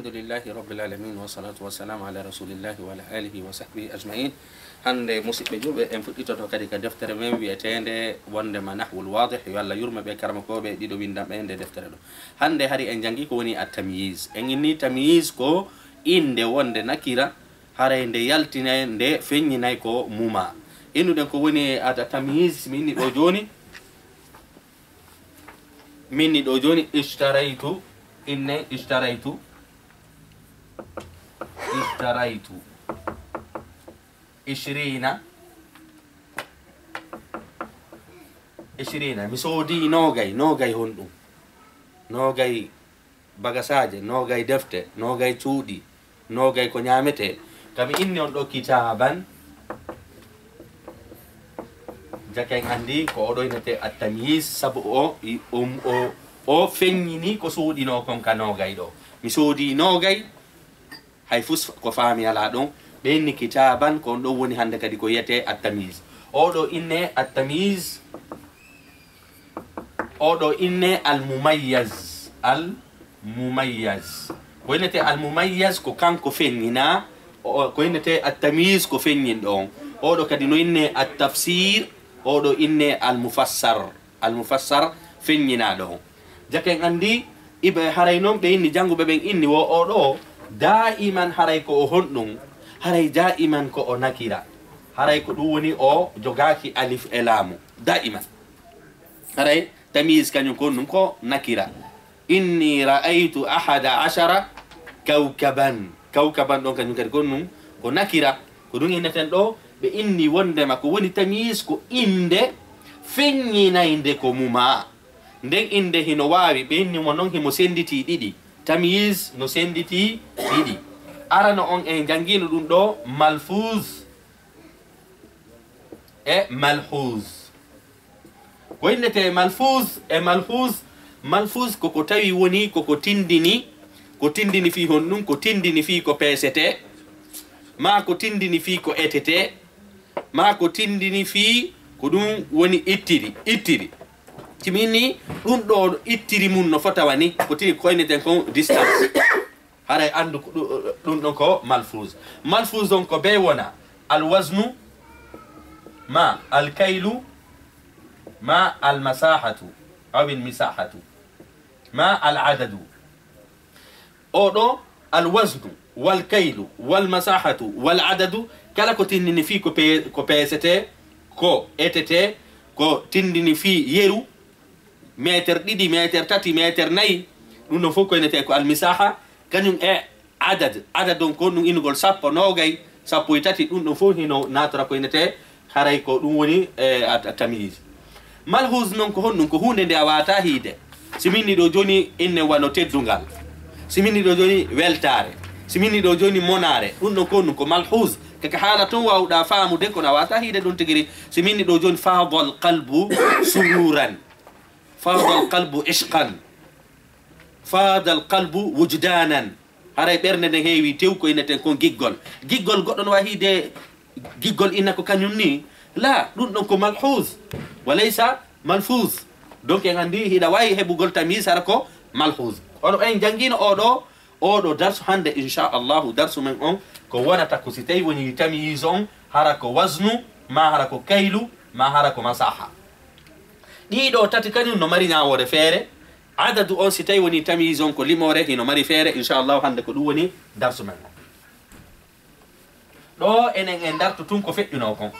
الحمد لله رب العالمين والصلاة والسلام على رسول الله وعلى آله وصحبه أجمعين. هند مسلم جوب إن فتيتو كذي كدفتر مم بيتين وند ما نحو الواضح يلا يرمى بكرمكو بديدو بيندم إن دفتر له. هند هاري إنجانجي كوني التمييز. إنني تمييز كو إن ده وند نكيرا هاري إن ده يالتنا إن ده فيني نايكو موما. إنه ده كوني التمييز مني دوجوني اشتريتو إني اشتريتو عشرين مسودي نوغاي هندو نوغاي بغساجي نوغاي دفته نوغاي تودي نوغاي كونيامته كامي إني هندو كتابا جاكين عندي كودو ينتي التمييز سبو o feññini ko suuɗino kon ka nogay ɗo mi soodi nogay hay fus ko faami ala ɗon ɓenni kitaban kon ɗon woni hande kadi ko yiyete attamise oɗo inne attamise oɗo inne almumayyaz ko innete almumayyaz ko kanko feññina ko innete attamise ko feññin ɗon oɗo kadi no inne attafsir oɗo inne almufassar feññina ɗon jaken andi ibe haray non be inni janguɓe ɓen inni wo oɗo daiman haray ko o honɗum haray daiman ko o nakira haray ko ɗum woni o jogaki alif e laamu daiman haray tamise kañum ko ɗum ko nakira inni ra'aytu 11 kawkaban ɗon kañum kadi gon ɗum ko nakira ko ɗum inneten ɗo ɓe inni wondema ko woni tamise ko inde feññinayde ko muma nden inde hino wawi ɓenni mo noon himo senditi ɗiɗi tamise no senditi ɗiɗi arano on en jangino ɗum ɗo malfuz e malhuz ko innete malfuz e malfuz koko tawi woni koko tindini fi hon ɗum ko tindini fi ko pesete ma ko tindini fi ko etete ma ko tindini fi ko ɗum woni ittiri timini ɗum ɗo ittiri mum no fota wani ko tiri koyneten kon distance haray andu ɗum ɗon ko malfuz on ko be wona alwaznu ma alkaylu ma almasahatu aw almisahatu ma aladadu oɗo alwaznu walkaylu walmasahatu waladadu kala ko tindini fi ko pesete ko etete ko tindini fi yeru meter ɗiɗi meter tati meter nayyi ɗum ɗon fof koynete ko almisaha kañum e adad on ko ɗum innugol sappo nogay sappo e tati ɗum ɗon fof hino natora koynete haray ko ɗum woni tamise malhus noon ko honɗum ko hunde nde a wata hiide siminni ɗo joni inne wano teddungal siminni ɗo joni weltare siminni ɗo joni monare ɗum ɗon ko honɗum ko malhus kaka haala toon wawɗa faamude kono a wata hiide ɗum tigiri siminni ɗo joni fadal qalbu sururan fadal qalbu ishqan fadal qalbu wujdanan haray ɓernde nde heewi tew ko inneten kon giggol goɗɗo no wawi hiide giggol inna ko kañum ni la ɗum ɗon ko malhus walaysa malfuz donc en andi hiɗa wawi heɓugol tamise hara ko malhus oɗo en jangguino oɗo darsu hande inchallahu darsu men on ko wonata ko si tawi woni tamise on hara ko wasnu ma hara ko kaylu ma hara ko masaha ɗiɗo tati kañum no mari ñawore feere adadu on si tawi woni tamise on ko limore hino mari feere inchallahu hande ko ɗum woni darsu men on ɗo enen en dartu tun ko feƴƴuno kon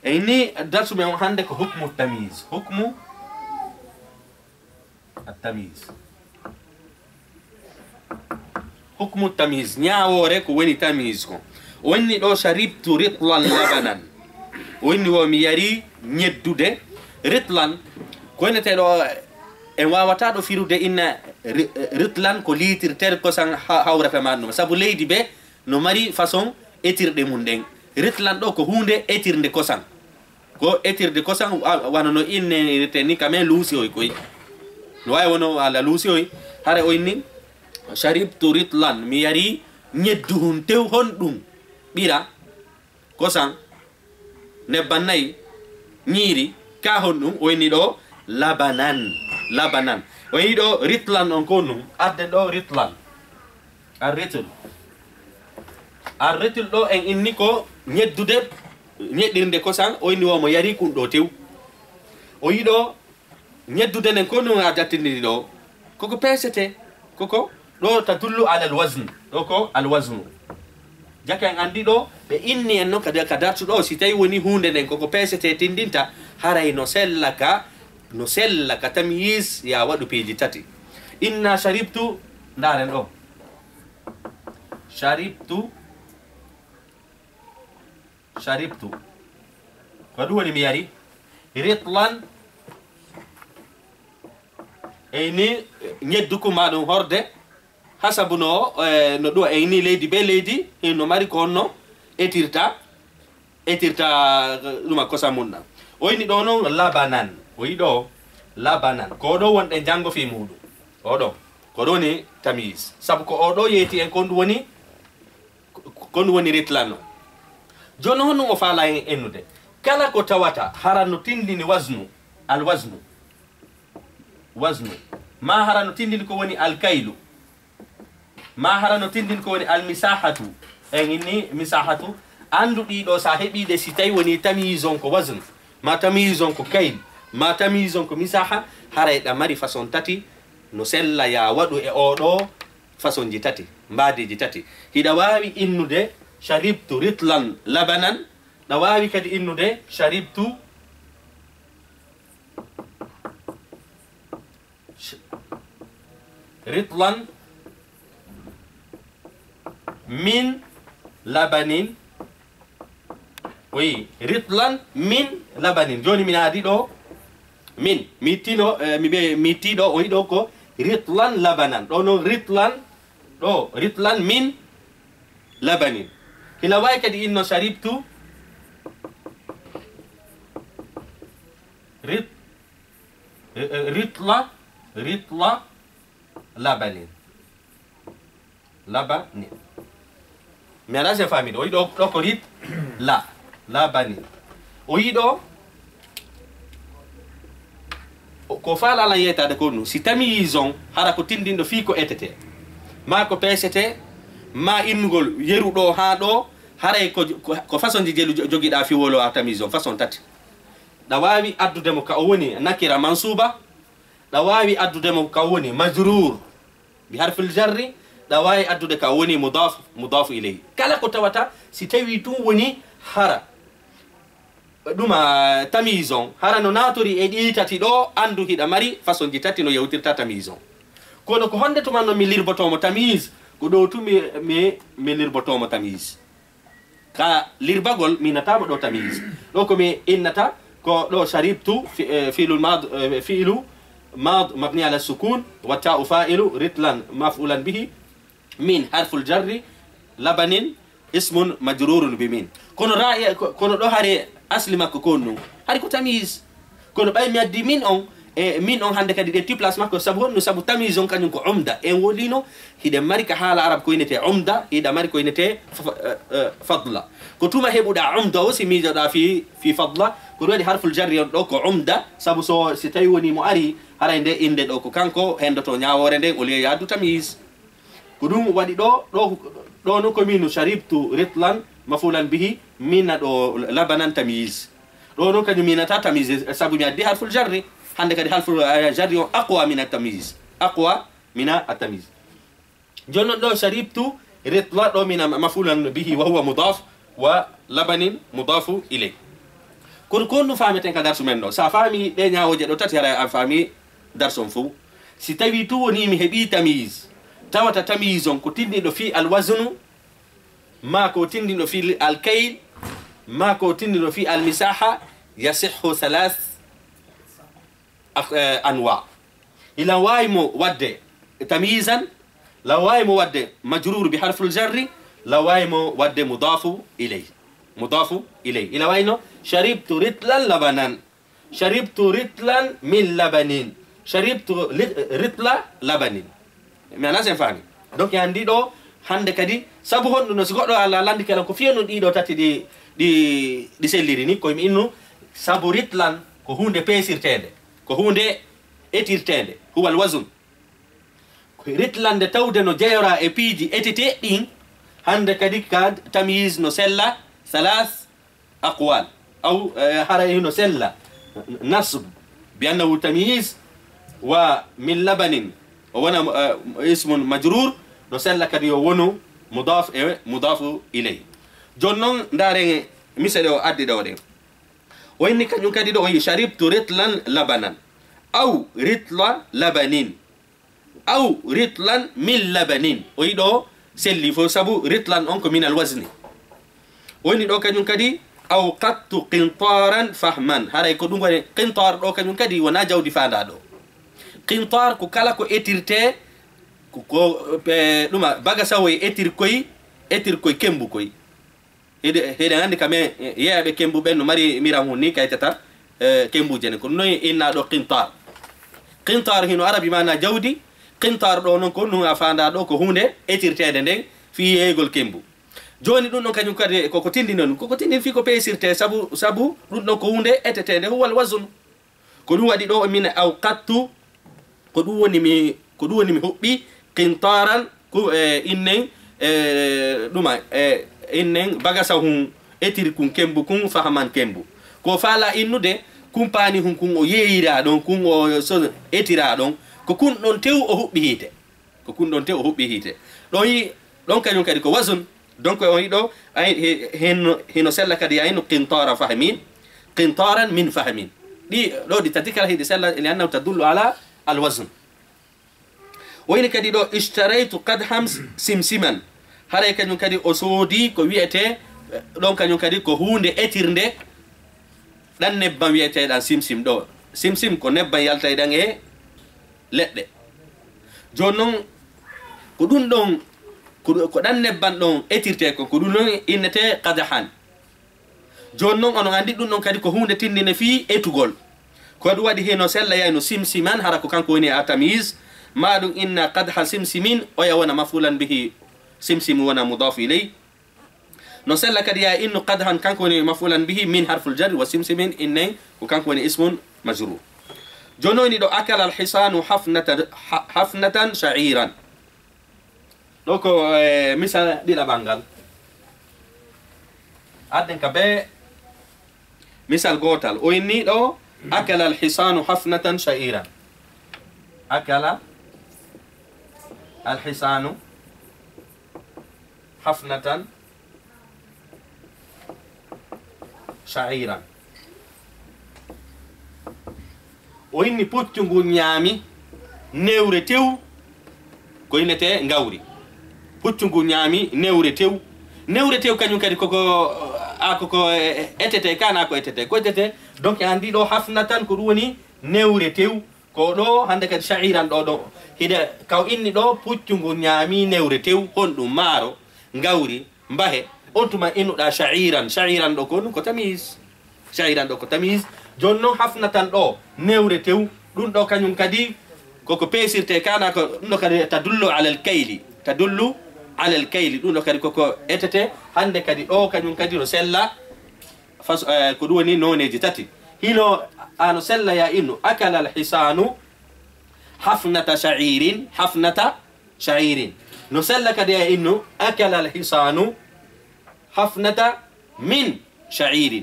eyni darsu men on hande ko hukmu tamise hukmu tamise ñawore ko woni tamise ko wonni ɗo sharibtu ritlan labanan wonni wo mi yari ñeddude ritlan ko innete ɗo en wawata ɗo firude inna ritlan ko litirtere kosan hawrata ma ɗum saabu leydi ɓe no mari façon etirɗe mum ɗen ritlan ɗo ko hunde etirde kosan wano no innete ni kamen luusi oy koy no wawi wono ala luusi oy hare o inni sharibtu ritlan mi yari ñeddu hun tew honɗum ɓira kosan nebban nayyi ñiiri ka honɗum o inni ɗo labanan o yi ɗo ritlan on konnum arde ɗo ritlan arretul ɗo en inni ko ñeddude ñeɗɗirde kosan o inni womo yari kun ɗo tew o yi ɗo ñeddude nden konnum a jattindini ɗo koko pesete koko ɗo tadullu ala alwasne ɗo ko alwasnu jake en andi ɗo ɓe inni en noon ka dartu ɗo si tawi woni hunde nden koko pesete tindinta haray no sella ka tamyis ya waɗu piiji tati inna sharibtu ndaren ɗo sharibtu ko ɗum woni mi yari ritlan eyni ñedduku ma ɗum horde hasabu no ɗo eyni leydi be leydi no mari ko onno etirta ɗuma kosa mum ɗam o yini ɗo noon labanan o yi ɗo labanan ko ɗo wonɗe janngo fi muɗum oɗo ko ɗo ni tamise sabu ko oɗo yeyti en kon ɗum woni ritlan o joni honɗum o faala en ennude kala ko tawata hara no tindini alwasnu ma hara no tindini ko woni alkaylu ma hara no tindini ko woni almisahatu en inni misahatu andu ɗiɗo sa heɓiɗe si tawi woni tamise on ko wasne ma tamise on ko kayl ma tamise on ko misaha haray ɗa mari façon tati no sella ya waɗu e oɗo façon ji tati mbadeji tati hiɗa wawi innude sharibtu ritlan labanan ɗa wawi kadi innude sharibtu ritlan min labanin oui ritlan min labanin joni min adi ɗo min mi tiɗo o yiɗo ko ritlan labanan ɗo no ritlan min labanin hila wawi kadi inno sharibtu ritla labanin mi ala se fami ɗo o yiɗo ɗo ko labanin o yiɗo ko faala alan yeytade ko ɗum si tamise on hara ko tindinɗo fi ko etete ma ko pesete ma innugol yeruɗo ha ɗo haray ko façon ji jelu joguiɗa fiwolo a tamise on façon tati ɗa wawi addudemo ka o woni nakira mansuba ɗa wawi addudemo ka o woni majrur bi harfil jarri ɗa wawi addude ka o woni mudafu ileyhi kala ko tawata si tawi ɗum woni hara ɗuma tamise on hara no natori e ɗi tati ɗo andu hiɗa mari façon ji tati no yewtirta tamise on kono ko honde tuman no mi lirbotomo tamise ko ɗo tu mi lirbotomo tamise ka lirbagol mi natama ɗo tamise ɗo komi innata ko ɗo sharibtu fi'lu mad mabni ala sukun wa ta'u fa'ilu ritlan maf'ulan bihi min harful jarri labanin ismun majrurun bi min kono ɗo hare asli makko konno hari ko tamise kono ɓay mi addi min on e min on hande kadi ɗe ti place makko sabu honno sabu tamise on kañum ko umda en wolino hiɗen mari ka haala arab ko inete umda hiɗa mari ko inete fadla ko tuma heɓuɗa umda o si miijoɗa fi fadla ko ɗum waɗi harful jarri on ɗo ko umda sabu si tawi woni mo ari haray nde inde ɗo ko kanko hendoto ñawore nden o liya yaddu tamise ko ɗum waɗi ɗo no kominu sharibtu ritlan mafulan bihi mina ɗo labanan tamise ɗo noon kañum minata tamise sabu mi addi harful jarri hande kadi harful jarri on aqwa min atamise joni noon ɗo sharibtu ritla ɗo mina mafulan bihi wa huwa mudaf wa labanin mudafu iley kono kon ɗum fameten ka darsu men ɗo sa faami ɗe ñawoje ɗo tati hara a faami darsu on fo si tawi tu woni mi heeɓi tamise tawata tamise on ko tinɗiɗo fi alwasnu ma ko tinɗiɗo fi alkayl ma ko tinɗiɗo fi almisaha yasihu halas anwa ila waymo wadde tamisan la waymo wadde majrur bi harful jarri la waymo wadde mudafu ilay ila wayno sharibtu ritlan labanan sharibtu ritlan min labanin sharibtu ritla labanin mi ala sen fami donc andi ɗo hande kadi sabu honɗum no si goɗɗo allah landi kala ko fiya non ɗiɗo tati ɗi selliri ni koyemi innu sabu ritlan ko hunde pesirtede ko hunde etirtede huwa alwazn ritlande tawde no jeyora e piiji etete ɗin hande kadi ka tamyiz no sella ثلاث أقوال أو هرأي نسلة نصب بأنه تمييز ومن لبن وانا اسم مجرور نسلة كدي ونو مضاف إليه جنون دارين مثل أدي دورين وإني كان يكدي دوري شربت رطلا لبنا أو رطل لبنين أو رطلا من لبنين ويدو سلي فسبو رطلا أنكم من الوزن وإني دو كان يكدي أو قدت قنطارا فهما هذا يكون قنطار دو كان يكدي وناجو دي فاندا دو قنطار كو كلا كو اتيرتي ko duma baga sawo etir koy kembu koy hede andi kame yaabe kembu ben mari miram honni kaytata kembu jene ko noy inna do qintar hino arabi mana jawdi qintar do non ko no afanda do ko hunde etirtede nden fi yegol kembu joni dun non kanyum kade ko tindi non ko tindi fi ko pesirte sabu dun non ko hunde etetede huwal wazn ko dum wadi do min awqattu ko dum woni mi hubbi قنطارا كو إنن دوما إنن بغاسا هون إتير كون كمبو كون فهمان كمبو كو فالا إنو دي كومباني هون كون ييرا دون كون سو إتيرا دون كو كون دون تيو أو بيهيته كو كون دون تيو أو بيهيته دون كانيون كادي كو وزن دون كو دو هينو سلا كادي عينو قنطارا فهمين قنطارا من فهمين دي لو دي تتكال هي دي سلا لأنه تدل على الوزن وين كدي دو اشتريت قدحا سمسما هذا كان كدي اسودي كو ويته دون كان كدي كو هوندي اتيرنده دان نبام ويته دان سمسم دو سمسم كو نبام يالتا دان اي لدde jonnon ko dun don ko dan nebban don etirte ko dun non innete qadhan jonnon on andi dun non kadi ko hunde tindine fi etugol ko du wadi heno sella yayno simsiman hara ko kanko woni atamiz ما دون إن قدح سمسمين أو وانا مفعولا به سمسم وانا مضاف إليه نسأل لك يا إنه قدحا كان كوني مفعولا به من حرف الجر وسمسمين إنه وكان كوني اسم مجرور جنوني دو أكل الحصان حفنة شعيرا لوكو مثال دي لبانغال أدن كبه مثال قوتال وإني دو أكل الحصان حفنة شعيرا أكل الحصان حفنة شعيرا وإني بوتشنغو نيامي نورتيو كوينتي غاوري بوتشنغو نيامي نورتيو كانيو كادي كوكو akoko etete kana ko etete ko etete donc andi do hafnatan ko woni newretew ko do hande kadi sha'iran do hide kaw inni do puccungo nyami newretew hondum maro ngawri mbahe ontuma innuda sha'iran do ko tamiz sha'iran do ko tamiz jonno hafnatan do newretew dun do kanyum kadi koko pesirte kana ko do kadi tadullu ala al-kayli dun do kadi koko etete hande kadi do kanyum kadi no sella fas ko do woni noneji tati hino ano sella ya innu akala al-hisanu حفنة شعير نسلك دي إنه أكل الحصان حفنة من شعير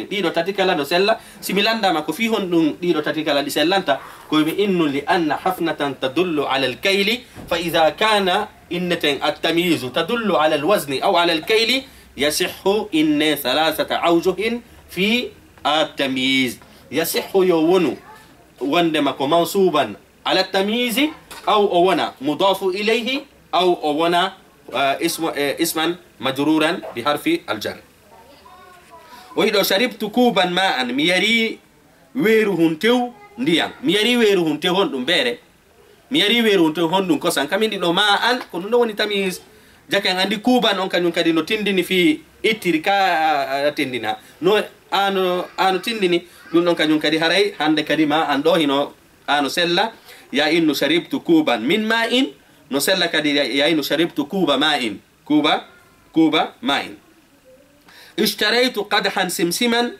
دي دو تتكلا نسلا سيميلان داما كو فيهن دي دو تتكلا دي سلانتا كو إنه لأن حفنة تدل على الكيل فإذا كان إنتين التمييز تدل على الوزن أو على الكيل يصح إن 3 أوجه في التمييز يصح يونو وندما منصوبا على التمييز أو ونا مضاف إليه أو ونا اسما مجرورا بحرف الجر وإذا شربت كوبا ماء ميري ويرهن تو ndiyam mi yari weeru hunte honɗum beere mi yari weeru hunte honɗum kosan kamin ɗiɗo ma an ko ɗum ɗo woni tamis jake en andi kuuban on kañum kadi no tindini fi ittiri ka tindina no ano tindini ɗum ɗon kañum kadi haray hande kadi ma an ɗo hino ano sella ya innu sharibtu kuuban min ma in no sella kadi ya innu sharibtu kuuba ma in kuuba ma in ishtaraytu qadhan simsiman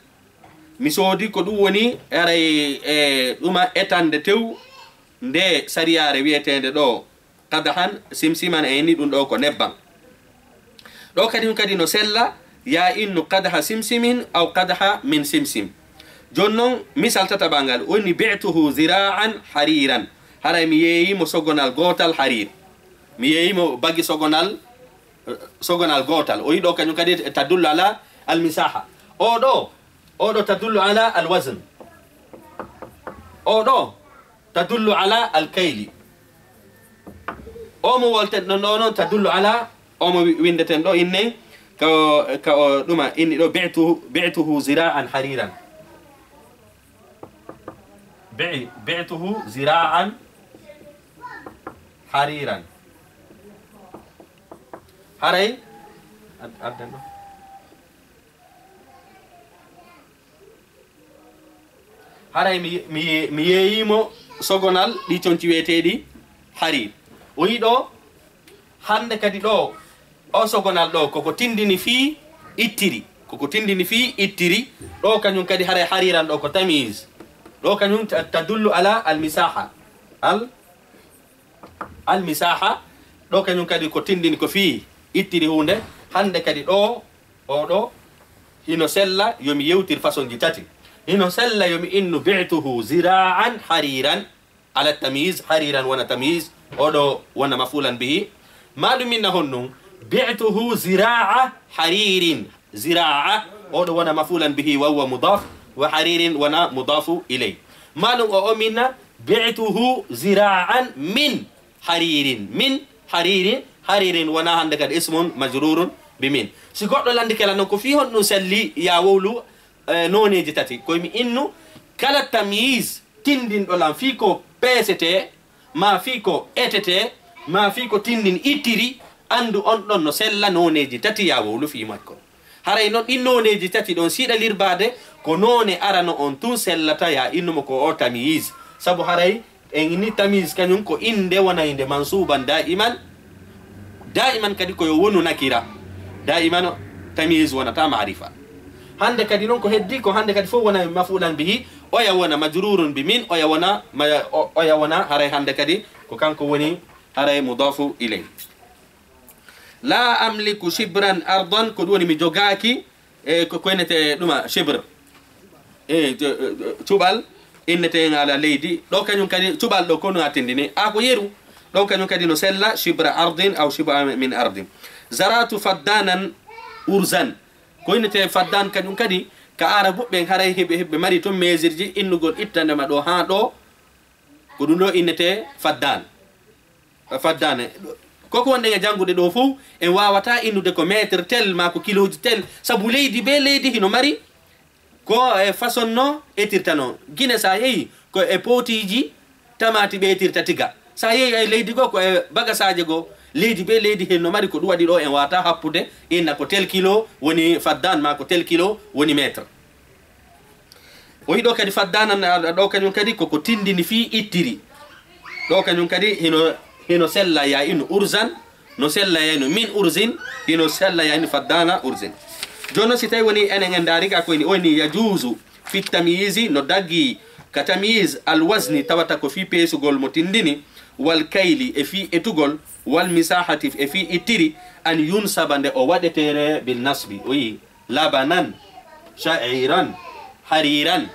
mi soodi ko ɗum woni aray ɗuma etande tew nde sariyare wiyetende ɗo qadahan simsiman e ni ɗum ɗo ko nebban ɗo kadi no sella ya innu qadaha simsimin aw qadaha min simsim jonnon misal tataɓangal woni bi'tuhu zira'an hariran haray mi yeeyimo sogonal gotal harir mi yeeyimo baggi sogonal gotal o yiɗo kañum kadi tadullu ala almisaha oɗo tadullu ala alwazn oɗo tadullu ala alkayli omo wolten ɗon ɗo noon tadullu ala omo windeten ɗo inne ko ɗuma inni ɗo bi'tuhu zira'an hariran bi'tuhu zira'an hariran haray addan ɗo haray mi yeeyimo sogonal ɗi conci weteɗi harir o yiɗo hande kadi ɗo o sogonal ɗo koko tindini fi ittiri ɗo kañum kadi haray hariran ɗo ko tamise ɗo kañum tadullu ala almisaha almisaha ɗo kañum kadi ko tindini ko fi ittiri hunde hande kadi ɗo oɗo hino sella yomi yewtir façon ji tati hino sella yomi innu bi'tuhu zira'an hariran ala tamise hariran wona tamise oɗo wona mafulan bihi maɗum minna honnum bi'tuhu zira'a haririn zira'a oɗo wona mafulan bihi wa huwa mudaf wa haririn wona mudafu ilay maɗum o minna bi'tuhu zira'an min haririn wona hande kadi ismun majrurun bimin si goɗɗo landi kala noon ko fi honɗum selli ya wowlu noneji tati koyemi innu kala tamise tindinɗo lam fi ko peesete ma fi ko etete ma fi ko tindin ittiri andu on ɗon no sella noneji tati ya wowlu fi makko haray noon ɗin noneji tati ɗon siɗalirbade ko none arano on tun sellata ya innumo ko o tamise saabu haray en ni tamise kañum ko inde wona inde mansuban da'iman kadi koyo wonu nakira da'iman tamise wonata marifa hande kadi noon ko heddi ko hande kadi fof wona mafulan bihi oya wona majrurun bi min oya wona haray hande kadi ko kanko woni haray mudafu ilay la amliku shibran ardan ko ɗum woni mi jogaki ko koynete ɗuma shibre cuɓal innete ala leydi ɗo kañum kadi cuɓal ɗo ko no attindini ko yeru ɗo kañum kadi no sella shibra ardin aw shibra min ardin zaratu faddanan urzan ko innete faddan kañum kadi ka ara buɓɓen haray heɓe mari toon mesure ji innugol ittandema ɗo ha ɗo ko ɗum ɗo innete faddane koko wonɗen e janngude ɗo fof en wawata innude ko métre tel ma ko kiloji tel saabu leydi be leydi hino mari ko e façon no etirtano guine sa yeehi ko e potiji tamati ɓeytirta tiga sa yeehi e leydi goo ko e bagasaje goo leydi be leydi henno mari ko ɗum waɗi ɗo en wata happude inna ko tel kilo woni faddan ma ko tel kilo woni métre o yiɗo kadi faddanan ɗo kañum kadi koko tindini fi ittiri ɗo kañum kadi hino sella ya inu urzan no sella ya inu min urzin hino sella ya inu faddana urzin jono si tawi woni enen en dariga koyni woni yajuzu fi tamyizi no daggi ka tamyiz alwasni tawata ko fi peesugol mo tindini wal kayli e fi etugol wal misahati e fi ittiri an yunsaba nde o waɗetere bil nasbi o yi labanan sha'iran hariran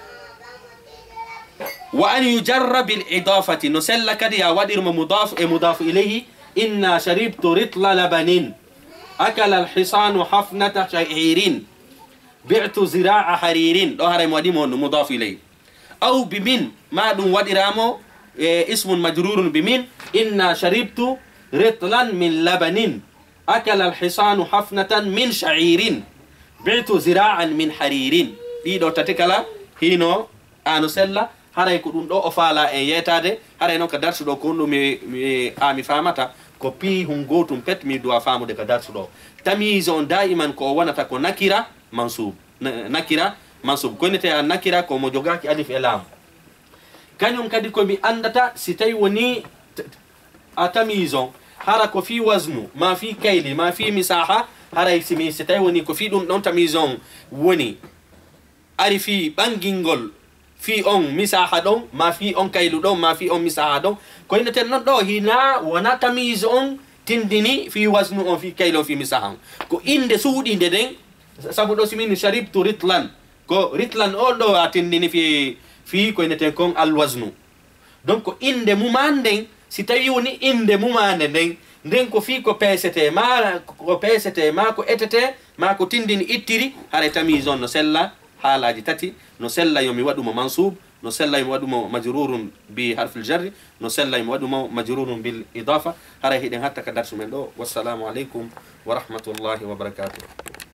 wa an yujarra bil idafati no sella kadi ya waɗirmo mudaf e mudaf ilayhi inna sharibtu ritla labanin akala alhisanu hafnata sha'irin bi'tu zira'a haririn ɗo haray mo waɗimo no mudaf ilayhi aw bimin ma ɗum waɗiramo ismun majrurun bimin inna sharibtu ritlan min labanin akala alhisanu hafnatan min sha'irin bi'tu zira'an min haririn ɗiɗo tati kala hino ano sella haray ko ɗum ɗo o faala en yetade haray noon ko darsuɗo ko ɗum mi famata ko pi hum gotum pet mi dowa famude ko darsuɗo tamise on daiman ko wonata ko nakira mansub koynete a nakira ko mo jogaki alif e laam kañum kadi komi andata si tawi woni a tamise on hara ko fi wasnu ma fi kayli ma fi misaha haray si tawi woni ko fi ɗum ɗon tamise on woni ari fi ɓangilngol fi on misaha ɗon ma fi on kaylu ɗon ma fi on misaha ɗon ko inneten noon ɗo hina wona tamise on tindini fi wasnu on fi kaylo fi misaha on ko inde suuɗinde ɗen sabu ɗo simini sharibtu ritlan ko ritlan on ɗo a tindini fi ko inneten kon alwasnu donc ko inde muman nden si tawi woni inde mumande nden ko fi ko pesete ma ko etete ma ko tindini ittiri hara tamise on no sella haalaji tati no sella yomi waɗumo mansub no sella yomi waɗumo majrurun bi harfil jarri no sella yomi waɗumo majrurun bil idafa hara hiɗen hatta ka darsu men ɗo wassalamu aleykum wa rahmatullahi wa barakatuh